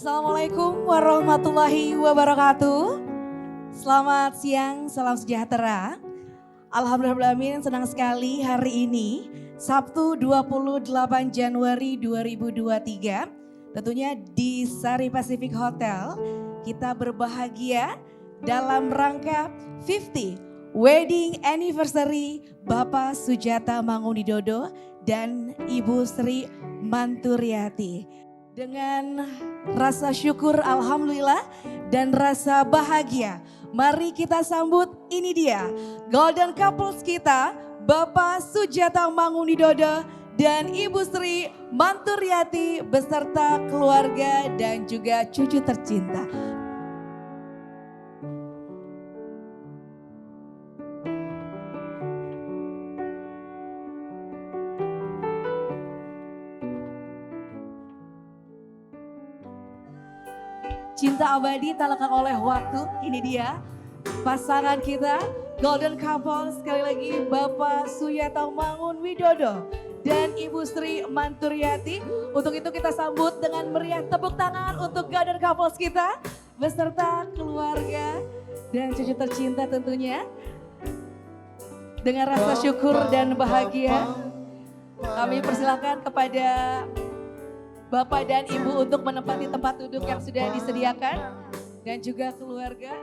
Assalamualaikum warahmatullahi wabarakatuh. Selamat siang, salam sejahtera. Alhamdulillah senang sekali hari ini Sabtu 28 Januari 2023. Tentunya di Sari Pacific Hotel kita berbahagia dalam rangka 50 Wedding Anniversary Bapak Sujata Mangunwidodo dan Ibu Sri Manturyati. Dengan rasa syukur alhamdulillah dan rasa bahagia, mari kita sambut ini dia golden couples kita, Bapak Sujata Mangunwidodo dan Ibu Sri Manturyati beserta keluarga dan juga cucu tercinta. Cinta abadi tak lekang oleh waktu, ini dia pasangan kita, golden couple sekali lagi Bapak Sujata Mangunwidodo dan Ibu Sri Manturyati. Untuk itu kita sambut dengan meriah tepuk tangan untuk golden couples kita beserta keluarga dan cucu tercinta tentunya. Dengan rasa syukur dan bahagia, kami persilakan kepada Bapak dan Ibu untuk menempati tempat duduk yang sudah disediakan dan juga keluarga.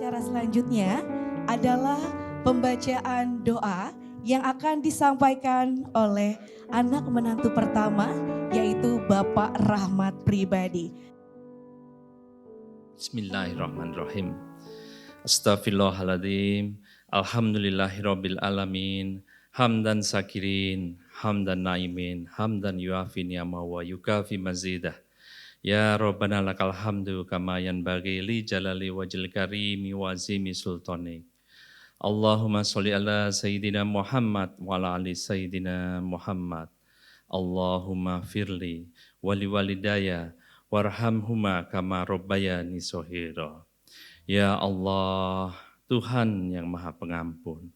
Acara selanjutnya adalah pembacaan doa yang akan disampaikan oleh anak menantu pertama yaitu Bapak Rahmat Pribadi. Bismillahirrahmanirrahim. Astaghfirullahaladzim. Alhamdulillahirabbil alamin. Hamdan sakirin, hamdan naimin, hamdan yuafi ni'ama wa yukafi mazidah. Ya Rabbana lakal hamdu kama yanbaghi li jalali wajhil karimi wa azimi sultanik. Allahumma sholli ala sayyidina Muhammad wa ala ali sayyidina Muhammad. Allahumma firli wali walidaya warhamhuma kama rabbayani shaghira. Ya Allah, Tuhan yang Maha Pengampun,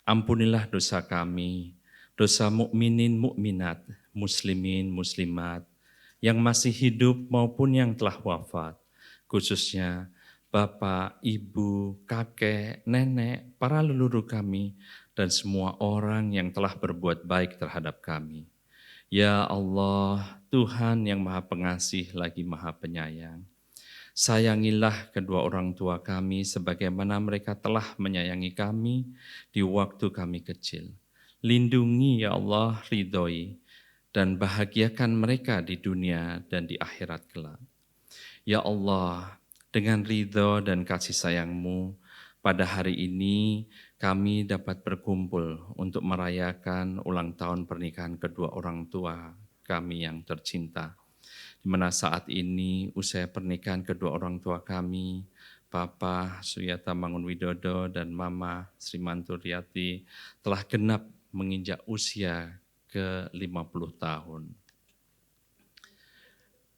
ampunilah dosa kami, dosa mukminin mukminat, muslimin muslimat yang masih hidup maupun yang telah wafat, khususnya bapak, ibu, kakek, nenek, para leluhur kami, dan semua orang yang telah berbuat baik terhadap kami. Ya Allah, Tuhan yang Maha Pengasih lagi Maha Penyayang, sayangilah kedua orang tua kami sebagaimana mereka telah menyayangi kami di waktu kami kecil. Lindungi ya Allah, ridhoi, dan bahagiakan mereka di dunia dan di akhirat kelak. Ya Allah, dengan ridho dan kasih sayang-Mu, pada hari ini kami dapat berkumpul untuk merayakan ulang tahun pernikahan kedua orang tua kami yang tercinta. Di mana saat ini usai pernikahan kedua orang tua kami, Papa Sujata Mangunwidodo dan Mama Sri Manturyati telah genap menginjak usia ke-50 tahun.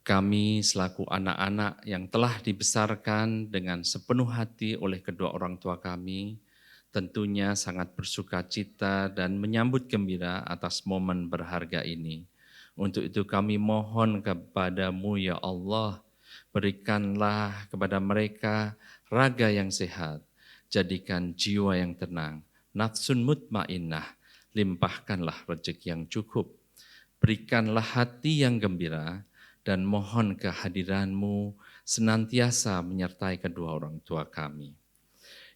Kami selaku anak-anak yang telah dibesarkan dengan sepenuh hati oleh kedua orang tua kami, tentunya sangat bersuka cita dan menyambut gembira atas momen berharga ini. Untuk itu kami mohon kepada-Mu ya Allah, berikanlah kepada mereka raga yang sehat, jadikan jiwa yang tenang, nafsun mutmainnah, limpahkanlah rezeki yang cukup, berikanlah hati yang gembira, dan mohon kehadiran-Mu senantiasa menyertai kedua orang tua kami.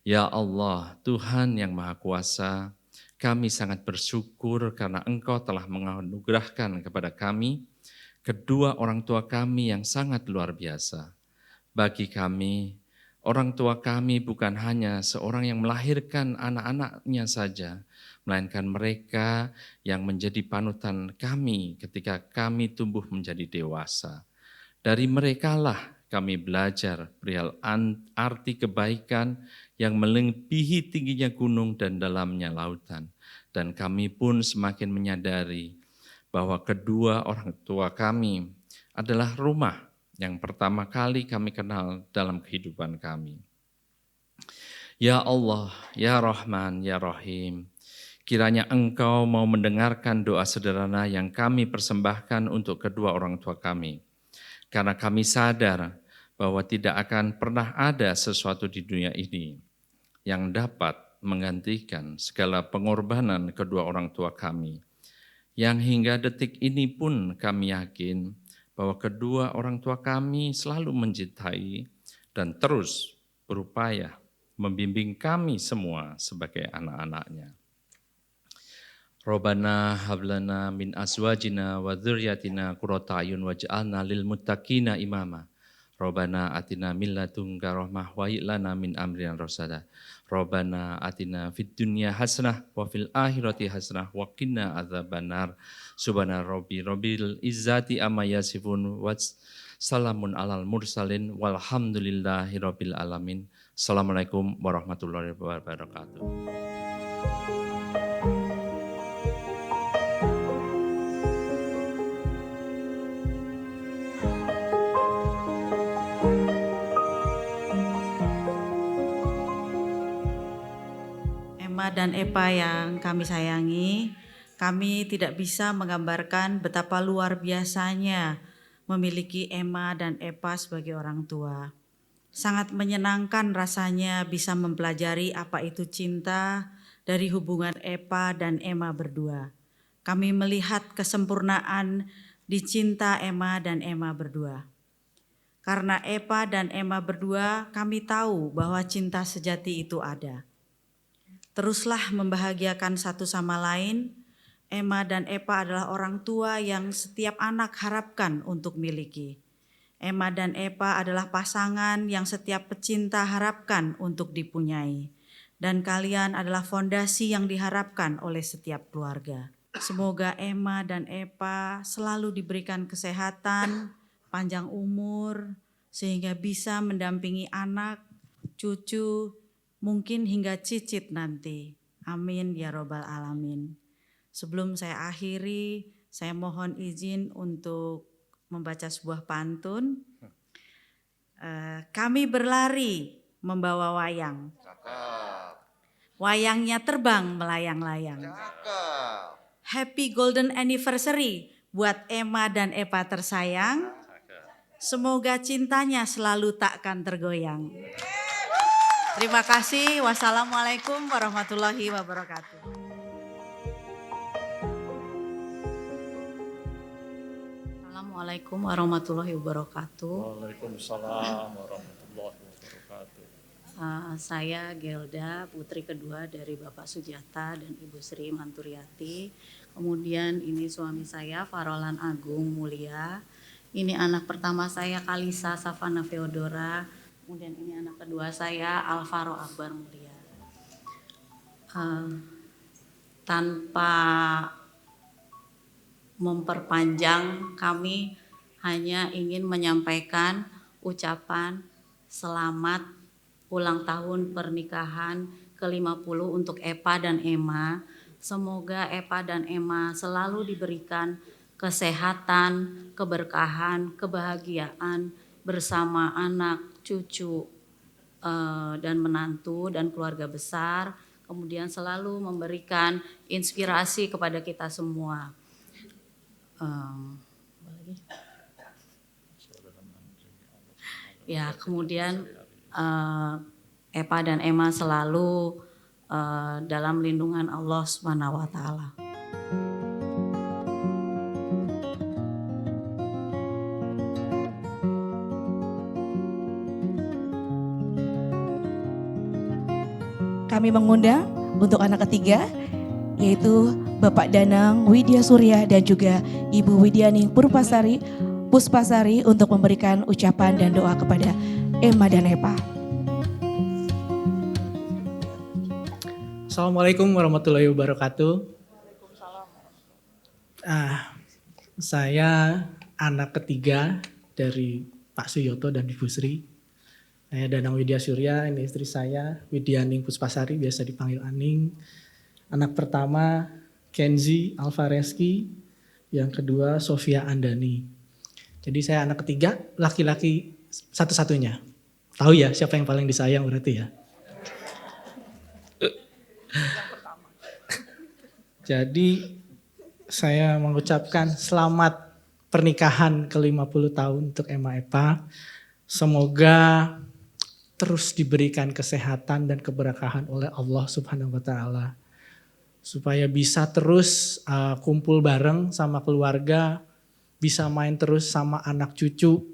Ya Allah, Tuhan yang Maha Kuasa, kami sangat bersyukur karena Engkau telah menganugerahkan kepada kami kedua orang tua kami yang sangat luar biasa. Bagi kami, orang tua kami bukan hanya seorang yang melahirkan anak-anaknya saja, melainkan mereka yang menjadi panutan kami ketika kami tumbuh menjadi dewasa. Dari merekalah kami belajar perihal arti kebaikan yang melebihi tingginya gunung dan dalamnya lautan. Dan kami pun semakin menyadari bahwa kedua orang tua kami adalah rumah yang pertama kali kami kenal dalam kehidupan kami. Ya Allah, ya Rahman, ya Rahim, kiranya Engkau mau mendengarkan doa sederhana yang kami persembahkan untuk kedua orang tua kami. Karena kami sadar bahwa tidak akan pernah ada sesuatu di dunia ini yang dapat menggantikan segala pengorbanan kedua orang tua kami. Yang hingga detik ini pun kami yakin bahwa kedua orang tua kami selalu mencintai dan terus berupaya membimbing kami semua sebagai anak-anaknya. Rabbana hablana min azwajina wa dzurriyyatina qurrata a'yun waj'alna lil muttaqina imama. Rabbana atina min ladunka rahmah wa hab lana min amrina rasyada. Rabbana atina fid dunya hasanah wa fil akhirati hasanah wa qina adzabannar. Subhana rabbil izzati amma yasifun wa salamun alal mursalin walhamdulillahi rabbil alamin. Assalamualaikum warahmatullahi wabarakatuh. Emma dan Epa yang kami sayangi, kami tidak bisa menggambarkan betapa luar biasanya memiliki Emma dan Epa sebagai orang tua. Sangat menyenangkan rasanya bisa mempelajari apa itu cinta dari hubungan Epa dan Emma berdua. Kami melihat kesempurnaan di cinta Emma dan Emma berdua. Karena Epa dan Emma berdua, kami tahu bahwa cinta sejati itu ada. Teruslah membahagiakan satu sama lain. Emma dan Epa adalah orang tua yang setiap anak harapkan untuk miliki. Emma dan Epa adalah pasangan yang setiap pecinta harapkan untuk dipunyai. Dan kalian adalah fondasi yang diharapkan oleh setiap keluarga. Semoga Emma dan Epa selalu diberikan kesehatan, panjang umur, sehingga bisa mendampingi anak, cucu, mungkin hingga cicit nanti. Amin ya robbal alamin. Sebelum saya akhiri, saya mohon izin untuk membaca sebuah pantun. Kami berlari membawa wayang. Wayangnya terbang melayang-layang. Happy Golden Anniversary buat Emma dan Epa tersayang. Semoga cintanya selalu takkan tergoyang. Terima kasih. Wassalamualaikum warahmatullahi wabarakatuh. Assalamualaikum warahmatullahi wabarakatuh. Waalaikumsalam warahmatullahi wabarakatuh. Saya Gelda, putri kedua dari Bapak Sujata dan Ibu Sri Manturiati. Kemudian ini suami saya Farolan Agung Mulia. Ini anak pertama saya Kalisa Safana Feodora. Kemudian ini anak kedua saya Alvaro Akbar Mulia. Tanpa memperpanjang, kami hanya ingin menyampaikan ucapan selamat ulang tahun pernikahan ke-50 untuk Epa dan Emma. Semoga Epa dan Emma selalu diberikan kesehatan, keberkahan, kebahagiaan bersama anak, cucu, dan menantu dan keluarga besar. Kemudian selalu memberikan inspirasi kepada kita semua. Ya, kemudian Epa dan Emma selalu dalam lindungan Allah Subhanahu wa taala. Kami mengundang untuk anak ketiga, yaitu Bapak Danang Widya Surya dan juga Ibu Widyani Puspasari untuk memberikan ucapan dan doa kepada Emma dan Epa. Assalamualaikum warahmatullahi wabarakatuh. Saya anak ketiga dari Pak Suyoto dan Ibu Sri. Saya Danang Widya Surya, ini istri saya, Widyaning Puspasari, biasa dipanggil Aning. Anak pertama Kenzi Alvareski, yang kedua Sofia Andani. Jadi saya anak ketiga, laki-laki satu-satunya. Tahu ya siapa yang paling disayang berarti ya? Jadi saya mengucapkan selamat pernikahan ke-50 tahun untuk Emma Epa. Semoga terus diberikan kesehatan dan keberkahan oleh Allah Subhanahu wa taala. Supaya bisa terus kumpul bareng sama keluarga, bisa main terus sama anak cucu.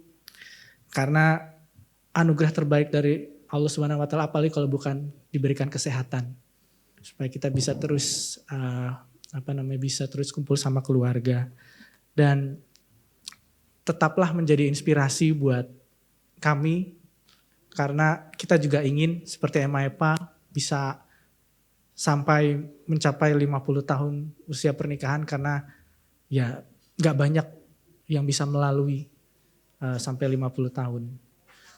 Karena anugerah terbaik dari Allah Subhanahu wa taala apalagi kalau bukan diberikan kesehatan. Supaya kita bisa terus bisa terus kumpul sama keluarga. Dan tetaplah menjadi inspirasi buat kami karena kita juga ingin seperti Emma Epa bisa sampai mencapai 50 tahun usia pernikahan karena ya gak banyak yang bisa melalui sampai 50 tahun.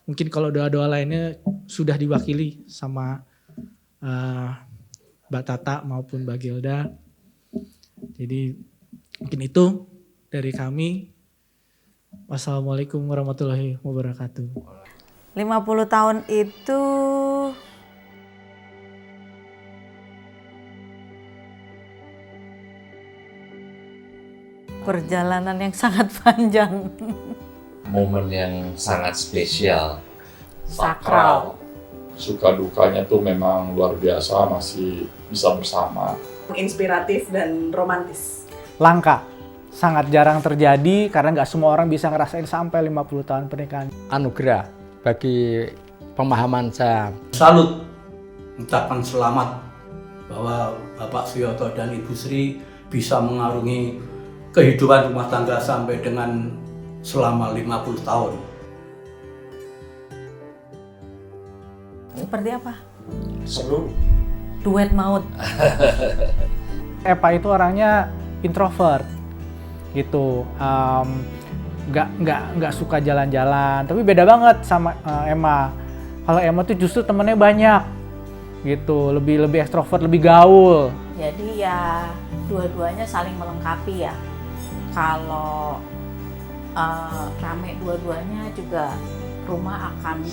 Mungkin kalau doa-doa lainnya sudah diwakili sama Mbak Tata maupun Mbak Gilda. Jadi mungkin itu dari kami. Wassalamualaikum warahmatullahi wabarakatuh. 50 tahun itu perjalanan yang sangat panjang. Momen yang sangat spesial. Sakral. Suka dukanya tuh memang luar biasa, masih bisa bersama. Inspiratif dan romantis. Langka, sangat jarang terjadi karena nggak semua orang bisa ngerasain sampai 50 tahun pernikahan. Anugerah bagi pemahaman saya. Salut, ucapan selamat bahwa Bapak Suyoto dan Ibu Sri bisa mengarungi kehidupan rumah tangga sampai dengan selama 50 tahun. Seperti apa? Seru. Duet maut. Epa itu orangnya introvert gitu, nggak suka jalan-jalan. Tapi beda banget sama Emma. Kalau Emma tuh justru temennya banyak gitu, lebih ekstrovert, lebih gaul. Jadi ya dua-duanya saling melengkapi ya. Kalau rame dua-duanya juga rumah akan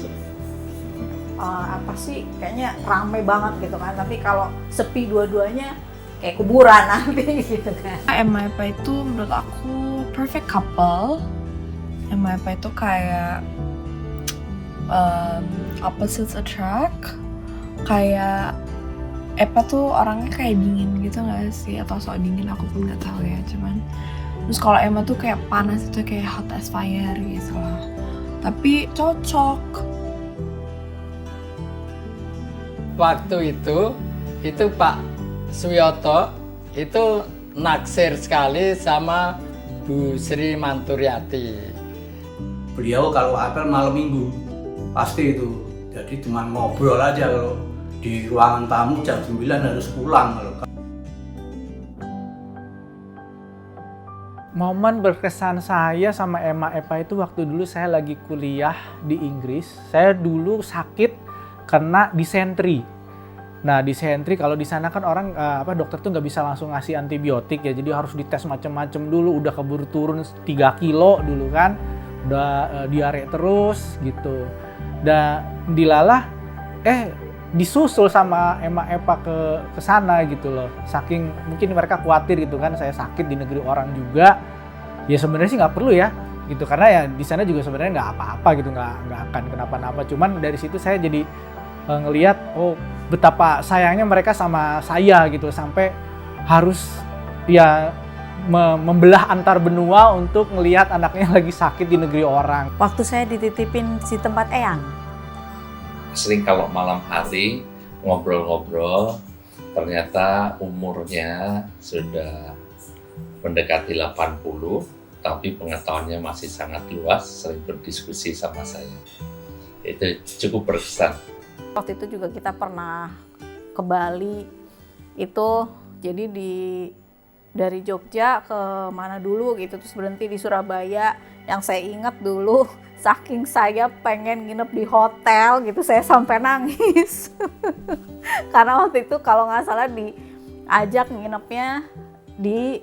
kayaknya rame banget gitu kan. Tapi kalau sepi dua-duanya kayak kuburan nanti gitu kan. Emma Epa itu menurut aku perfect couple. Emma Epa itu kayak opposites attract. Kayak Epa tuh orangnya kayak dingin gitu gak sih? Atau sok dingin aku pun gak tahu ya. Cuman terus kalau Emma tuh kayak panas itu kayak hot as fire gitu loh. Tapi cocok. Waktu itu Pak Suyoto itu naksir sekali sama Bu Sri Manturyati. Beliau kalau apel malam minggu pasti itu. Jadi cuma ngobrol aja kalau di ruangan tamu jam 9 harus pulang. Momen berkesan saya sama Emma Epa itu waktu dulu saya lagi kuliah di Inggris. Saya dulu sakit kena disentri. Nah disentri kalau di sana kan orang dokter tuh nggak bisa langsung ngasih antibiotik ya, jadi harus dites macem-macem dulu. Udah keburu turun 3 kilo dulu kan, udah diare terus gitu. Dan dilalah disusul sama Emma Epa ke sana gitu loh. Saking mungkin mereka khawatir gitu kan saya sakit di negeri orang juga. Ya sebenarnya sih nggak perlu ya gitu, karena ya di sana juga sebenarnya nggak apa-apa gitu, nggak akan kenapa-napa. Cuman dari situ saya jadi ngelihat betapa sayangnya mereka sama saya gitu, sampai harus ya membelah antar benua untuk ngelihat anaknya lagi sakit di negeri orang. Waktu saya dititipin di tempat Eyang. Sering kalau malam hari ngobrol-ngobrol, ternyata umurnya sudah mendekati 80, tapi pengetahuannya masih sangat luas, sering berdiskusi sama saya. Itu cukup berkesan. Waktu itu juga kita pernah ke Bali, itu jadi di dari Jogja ke mana dulu gitu, terus berhenti di Surabaya. Yang saya ingat dulu, saking saya pengen nginep di hotel gitu, saya sampai nangis. Karena waktu itu kalau nggak salah diajak nginepnya di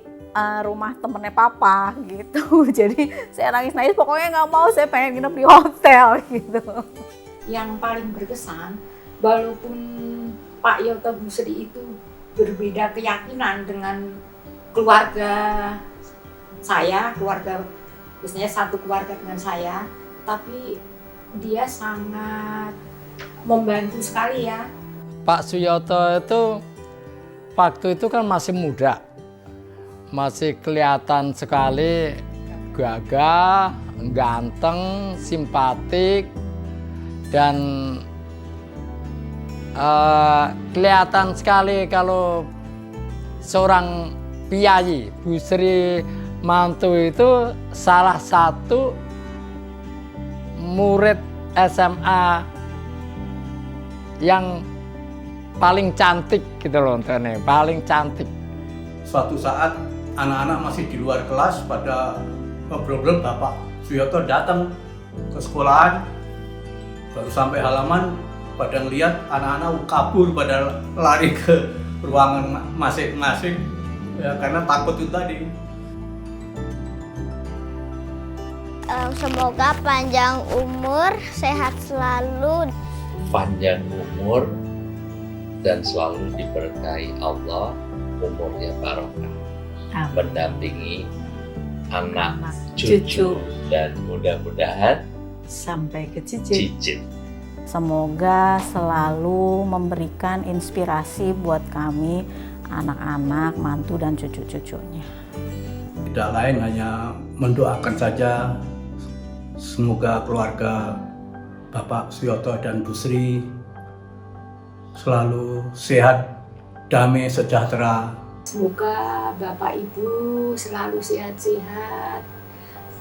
rumah temennya papa gitu. Jadi saya nangis-nangis, pokoknya nggak mau, saya pengen nginep di hotel gitu. Yang paling berkesan, walaupun Pak Yoto Busri itu berbeda keyakinan dengan keluarga saya, biasanya satu keluarga dengan saya, tapi dia sangat membantu sekali ya. Pak Suyoto itu waktu itu kan masih muda, masih kelihatan sekali gagah, ganteng, simpatik, dan kelihatan sekali kalau seorang Piyayi Bu Sri Mantu itu salah satu murid SMA yang paling cantik gitu loh, paling cantik. Suatu saat anak-anak masih di luar kelas pada ngobrol-ngobrol, Bapak Suyoto datang ke sekolahan, baru sampai halaman pada ngeliat anak-anak kabur pada lari ke ruangan masing-masing ya, karena takut itu tadi. Semoga panjang umur, sehat selalu. Panjang umur dan selalu diberkahi Allah, umurnya barokah, mendampingi anak, cucu, dan mudah-mudahan sampai ke cicit. Semoga selalu memberikan inspirasi buat kami, anak-anak, mantu, dan cucu-cucunya. Tidak lain hanya mendoakan saja semoga keluarga Bapak Suyoto dan Bu Sri selalu sehat, damai, sejahtera. Semoga Bapak Ibu selalu sehat-sehat,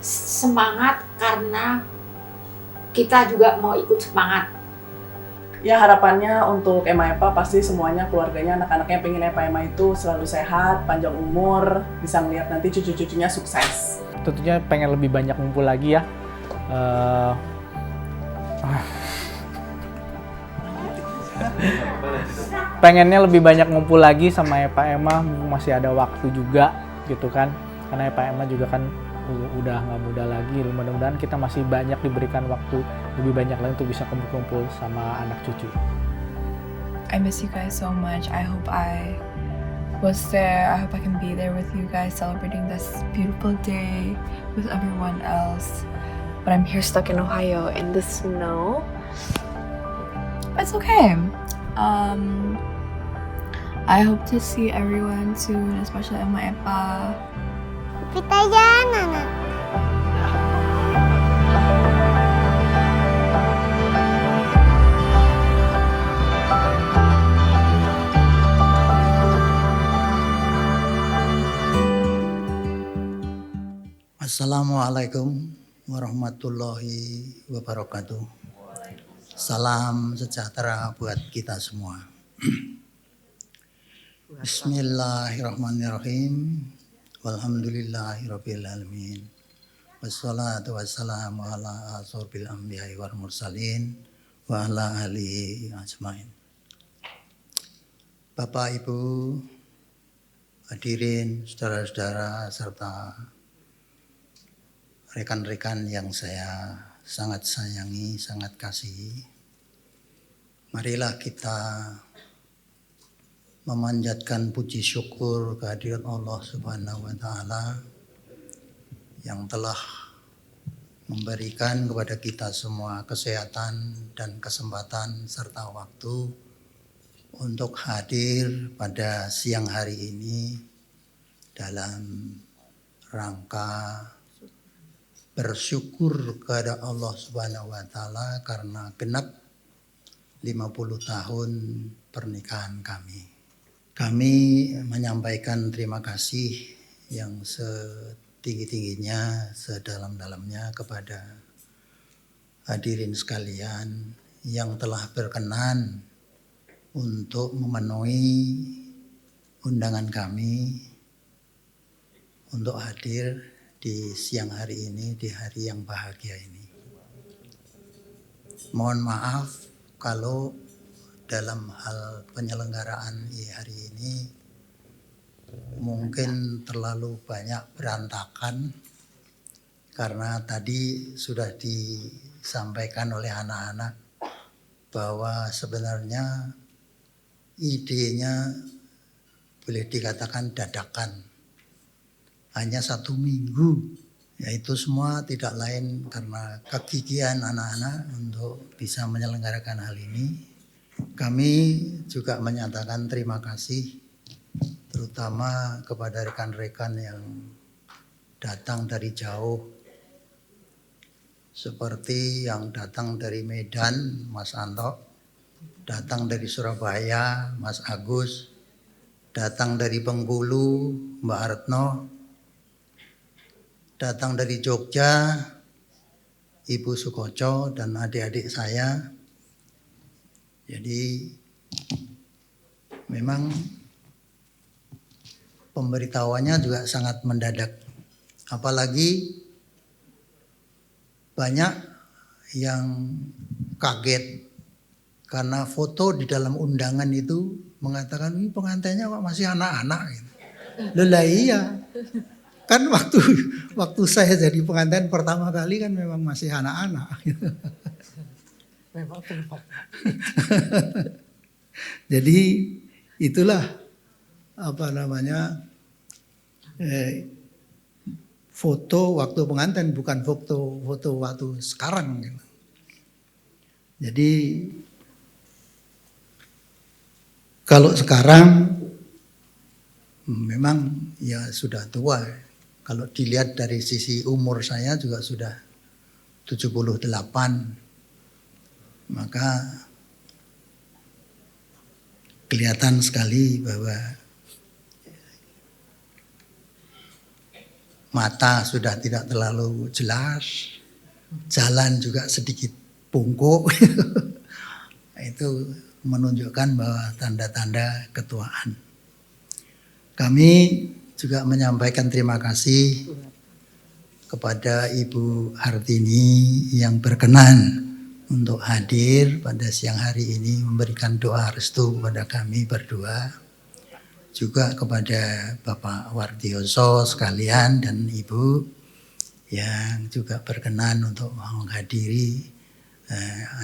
semangat karena kita juga mau ikut semangat. Ya harapannya untuk Ema Epa pasti semuanya, keluarganya, anak-anaknya pengen Ema itu selalu sehat, panjang umur, bisa ngeliat nanti cucu-cucunya sukses. Tentunya pengen lebih banyak ngumpul lagi ya. Pengennya lebih banyak ngumpul lagi sama Epa Ema, masih ada waktu juga gitu kan. Karena Epa Ema juga kan udah nggak muda lagi, mudah-mudahan kita masih banyak diberikan waktu lebih banyak lagi untuk bisa kumpul-kumpul sama anak cucu. I miss you guys so much. I hope I was there. I hope I can be there with you guys celebrating this beautiful day with everyone else. But I'm here stuck in Ohio in the snow. It's okay. I hope to see everyone soon, especially Ema Epa. Kita jangan. Assalamualaikum warahmatullahi wabarakatuh. Salam sejahtera buat kita semua. Bismillahirrahmanirrahim. Walhamdulillahirabbil alamin. Wassalatu wassalamu ala asyrofil anbiya'i wal mursalin wa ala alihi ajmain. Bapak, Ibu, hadirin, saudara-saudara serta rekan-rekan yang saya sangat sayangi, sangat kasihi. Marilah kita memanjatkan puji syukur kehadirat Allah Subhanahu wa taala yang telah memberikan kepada kita semua kesehatan dan kesempatan serta waktu untuk hadir pada siang hari ini dalam rangka bersyukur kepada Allah Subhanahu wa taala karena genap 50 tahun pernikahan kami. Kami menyampaikan terima kasih yang setinggi-tingginya, sedalam-dalamnya kepada hadirin sekalian yang telah berkenan untuk memenuhi undangan kami untuk hadir di siang hari ini, di hari yang bahagia ini. Mohon maaf kalau dalam hal penyelenggaraan hari ini mungkin terlalu banyak berantakan, karena tadi sudah disampaikan oleh anak-anak bahwa sebenarnya idenya boleh dikatakan dadakan. Hanya 1 minggu, yaitu semua tidak lain karena kegigihan anak-anak untuk bisa menyelenggarakan hal ini. Kami juga menyatakan terima kasih terutama kepada rekan-rekan yang datang dari jauh, seperti yang datang dari Medan, Mas Anto, datang dari Surabaya, Mas Agus, datang dari Bengkulu, Mbak Retno, datang dari Jogja, Ibu Sukoco dan adik-adik saya. Jadi memang pemberitahuannya juga sangat mendadak. Apalagi banyak yang kaget karena foto di dalam undangan itu mengatakan ini pengantinnya kok masih anak-anak gitu. Lah iya. Kan waktu saya jadi pengantin pertama kali kan memang masih anak-anak. Memang benar. Jadi itulah foto waktu pengantin, bukan foto waktu sekarang. Jadi kalau sekarang memang ya sudah tua. Kalau dilihat dari sisi umur saya juga sudah 78. Maka kelihatan sekali bahwa mata sudah tidak terlalu jelas, jalan juga sedikit bungkuk. Itu menunjukkan bahwa tanda-tanda ketuaan. Kami juga menyampaikan terima kasih kepada Ibu Hartini yang berkenan untuk hadir pada siang hari ini memberikan doa restu kepada kami berdua. Juga kepada Bapak Wardioso sekalian dan Ibu yang juga berkenan untuk menghadiri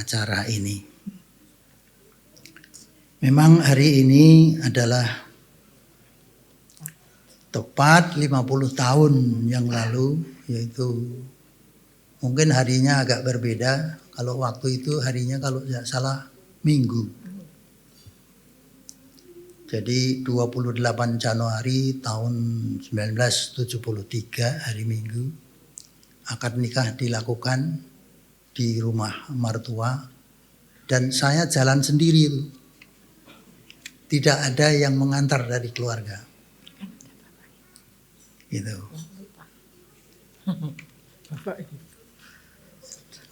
acara ini. Memang hari ini adalah tepat 50 tahun yang lalu, yaitu mungkin harinya agak berbeda. Kalau waktu itu harinya kalau tidak salah Minggu. Jadi 28 Januari tahun 1973 hari Minggu akad nikah dilakukan di rumah mertua dan saya jalan sendiri itu. Tidak ada yang mengantar dari keluarga. Gitu.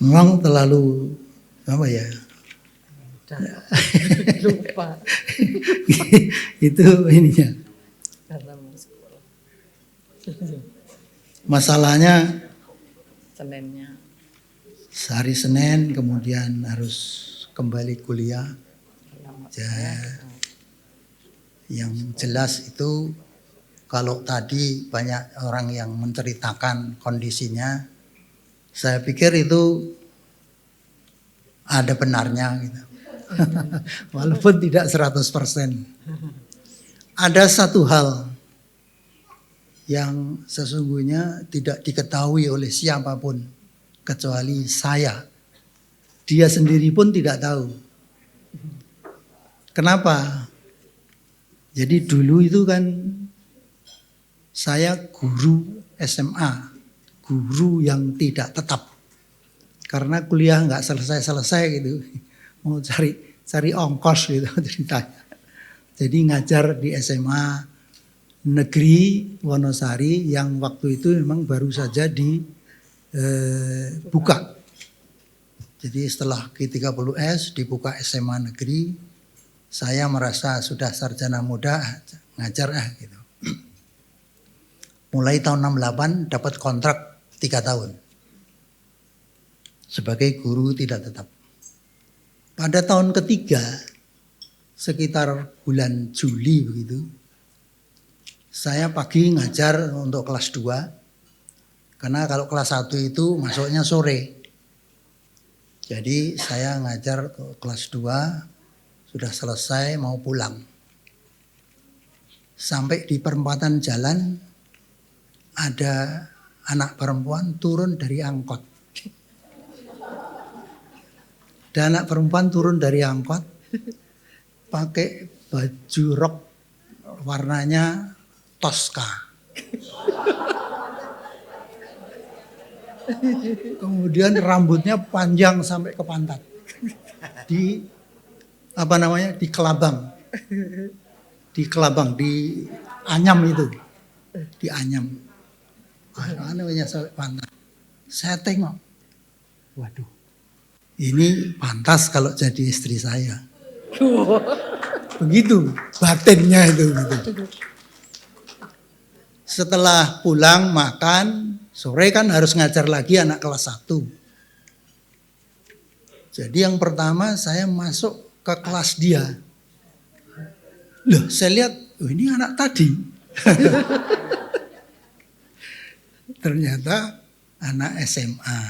Memang terlalu apa ya? Lupa. Itu ininya. Masalahnya Seninnya. Hari Senin kemudian harus kembali kuliah. Yang jelas itu kalau tadi banyak orang yang menceritakan kondisinya, saya pikir itu ada benarnya gitu. Walaupun tidak 100%. Ada satu hal yang sesungguhnya tidak diketahui oleh siapapun kecuali saya. Dia sendiri pun tidak tahu. Kenapa? Jadi dulu itu kan saya guru SMA, guru yang tidak tetap. Karena kuliah nggak selesai-selesai gitu. Mau cari ongkos gitu ceritanya. Jadi ngajar di SMA negeri Wonosari yang waktu itu memang baru saja dibuka. Jadi setelah G30S dibuka SMA negeri, saya merasa sudah sarjana muda ngajar gitu. mulai tahun 68 dapat kontrak 3 tahun sebagai guru tidak tetap. Pada tahun ketiga, sekitar bulan Juli begitu, saya pagi ngajar untuk kelas 2, karena kalau kelas 1 itu masuknya sore. Jadi saya ngajar ke kelas 2, sudah selesai mau pulang. Sampai di perempatan jalan, ada anak perempuan turun dari angkot. Dan anak perempuan turun dari angkot pakai baju rok warnanya Tosca. Kemudian rambutnya panjang sampai ke pantat. Di di kelabang. Di kelabang, di anyam itu. Di anyam. Namanya sampai pantat. Saya tengok. Waduh. Ini pantas kalau jadi istri saya. Begitu batinnya itu gitu. Setelah pulang makan, sore kan harus ngajar lagi anak kelas 1. Jadi yang pertama saya masuk ke kelas dia. Loh, saya lihat, oh ini anak tadi. Ternyata anak SMA.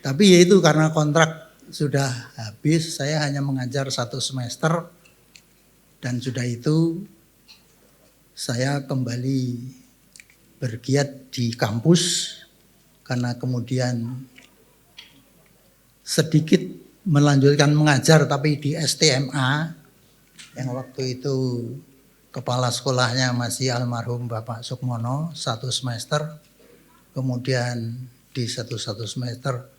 Tapi ya itu karena kontrak sudah habis, saya hanya mengajar 1 semester. Dan sudah itu saya kembali bergiat di kampus karena kemudian sedikit melanjutkan mengajar tapi di STMA yang waktu itu kepala sekolahnya masih almarhum Bapak Sukmono 1 semester, kemudian di 1 semester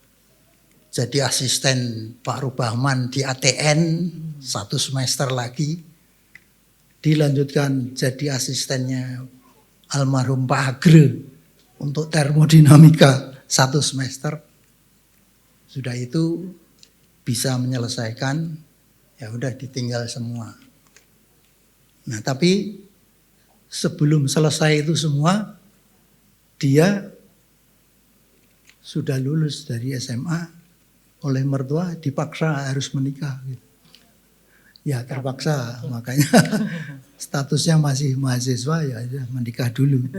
jadi asisten Pak Rubahman di ATN 1 semester lagi, dilanjutkan jadi asistennya almarhum Pak Agre untuk termodinamika 1 semester. Sudah itu bisa menyelesaikan, ya udah ditinggal semua. Nah tapi sebelum selesai itu semua, dia sudah lulus dari SMA, oleh mertua dipaksa harus menikah. Ya terpaksa, makanya statusnya masih mahasiswa, ya menikah dulu.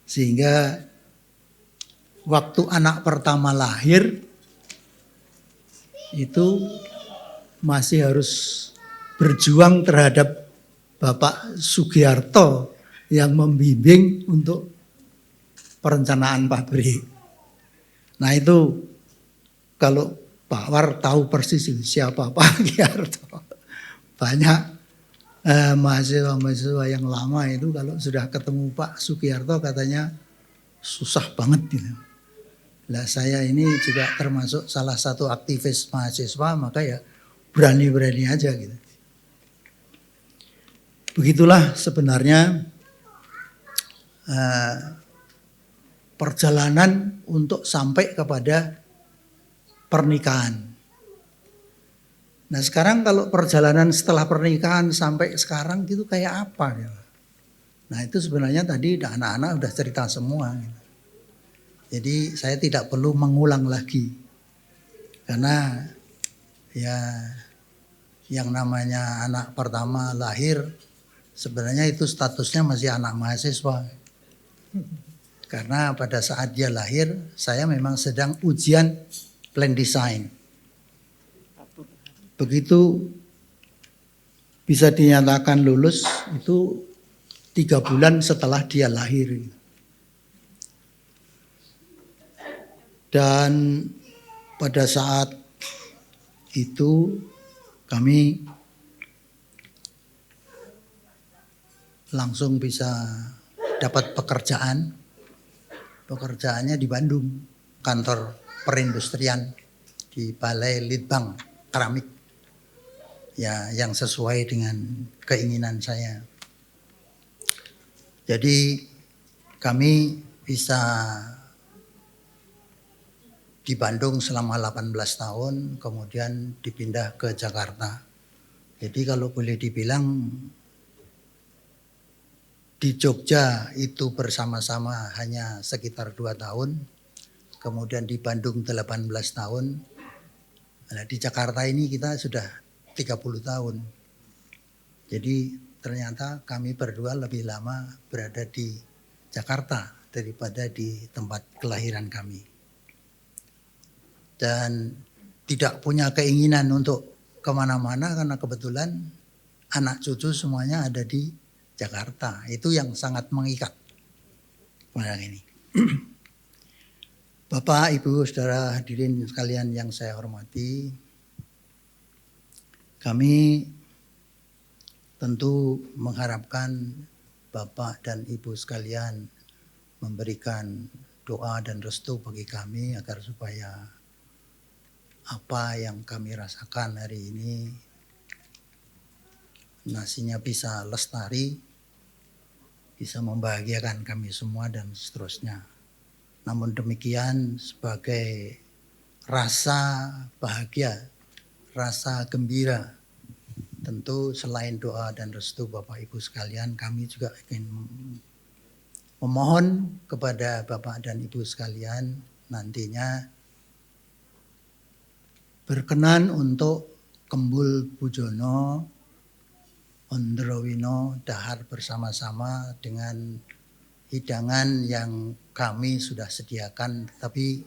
Sehingga waktu anak pertama lahir itu masih harus berjuang terhadap Bapak Sugiarto yang membimbing untuk perencanaan pabrik. Nah itu kalau Pak War tahu persis siapa Pak Sugiarto. Banyak mahasiswa-mahasiswa yang lama itu kalau sudah ketemu Pak Sugiarto katanya susah banget gitu. Lah saya ini juga termasuk salah satu aktivis mahasiswa, maka ya berani-berani aja gitu. Begitulah sebenarnya perjalanan untuk sampai kepada pernikahan. Nah sekarang kalau perjalanan setelah pernikahan sampai sekarang gitu kayak apa? Gitu. Nah itu sebenarnya tadi anak-anak udah cerita semua. Gitu. Jadi saya tidak perlu mengulang lagi. Karena ya yang namanya anak pertama lahir sebenarnya itu statusnya masih anak mahasiswa. Karena pada saat dia lahir saya memang sedang ujian plan design. Begitu bisa dinyatakan lulus itu 3 bulan setelah dia lahir. Dan pada saat itu kami langsung bisa dapat pekerjaan. Pekerjaannya di Bandung, kantor perindustrian di Balai Litbang Keramik. Ya, yang sesuai dengan keinginan saya. Jadi kami bisa di Bandung selama 18 tahun, kemudian dipindah ke Jakarta. Jadi kalau boleh dibilang Di Jogja itu bersama-sama hanya sekitar 2 tahun. Kemudian di Bandung 18 tahun. Nah, di Jakarta ini kita sudah 30 tahun. Jadi ternyata kami berdua lebih lama berada di Jakarta daripada di tempat kelahiran kami. Dan tidak punya keinginan untuk kemana-mana karena kebetulan anak cucu semuanya ada di Jakarta. Itu yang sangat mengikat pada ini. Bapak, Ibu, Saudara hadirin sekalian yang saya hormati, kami tentu mengharapkan Bapak dan Ibu sekalian memberikan doa dan restu bagi kami agar supaya apa yang kami rasakan hari ini nasinya bisa lestari, bisa membahagiakan kami semua dan seterusnya. Namun demikian sebagai rasa bahagia, rasa gembira, tentu selain doa dan restu Bapak Ibu sekalian, kami juga ingin memohon kepada Bapak dan Ibu sekalian nantinya berkenan untuk Kembul Pujono, Ondrowino dahar bersama-sama dengan hidangan yang kami sudah sediakan, tapi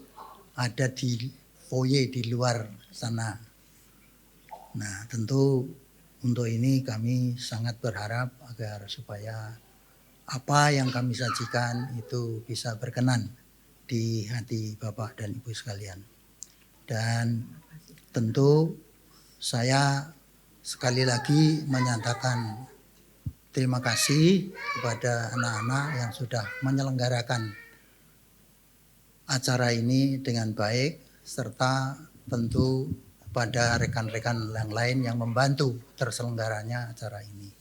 ada di foyer di luar sana. Nah, tentu untuk ini kami sangat berharap agar supaya apa yang kami sajikan itu bisa berkenan di hati Bapak dan Ibu sekalian. Dan tentu saya sekali lagi menyatakan terima kasih kepada anak-anak yang sudah menyelenggarakan acara ini dengan baik, serta tentu pada rekan-rekan yang lain yang membantu terselenggaranya acara ini.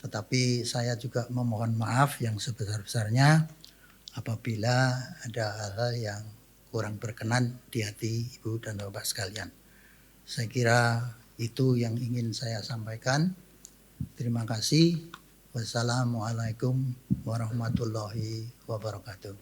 Tetapi saya juga memohon maaf yang sebesar-besarnya apabila ada hal-hal yang kurang berkenan di hati Ibu dan Bapak sekalian. Saya kira itu yang ingin saya sampaikan. Terima kasih. Wassalamualaikum warahmatullahi wabarakatuh.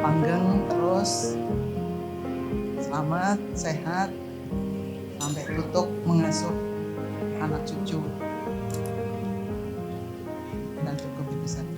Panggeng terus selamat, sehat sampai tutup mengasuh anak cucu dan cukup itu saja.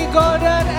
Golden